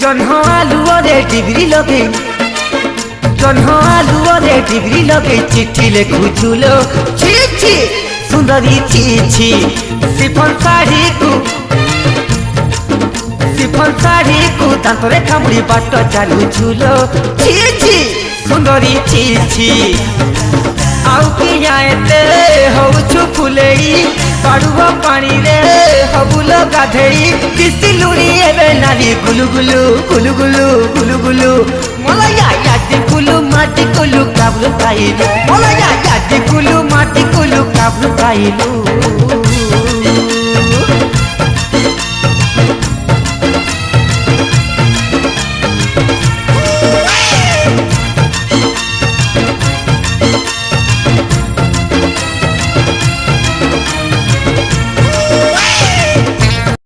जन्ह आलुअरे degree लगे जन्ह आलुअरे degree लगे चिट्ठी लिखुछुलो छी छी सुंदरी छी छी सिफन साड़ी को दांतरे कामुड़ी बाट चालुछुलो छी छी सुंदरी छी छी आउ किया एते होउछु फुलेई पाड़ुआ पानी रे हबुल गाधेई किसी लुणी एबे नाली गुलु गुलु गुलु गुलु गुलु गुलु मलया यादी गुलु माटी गुलु काबलु खाइलु मलया यादी गुलु माटी गुलु काबलु खाइलु।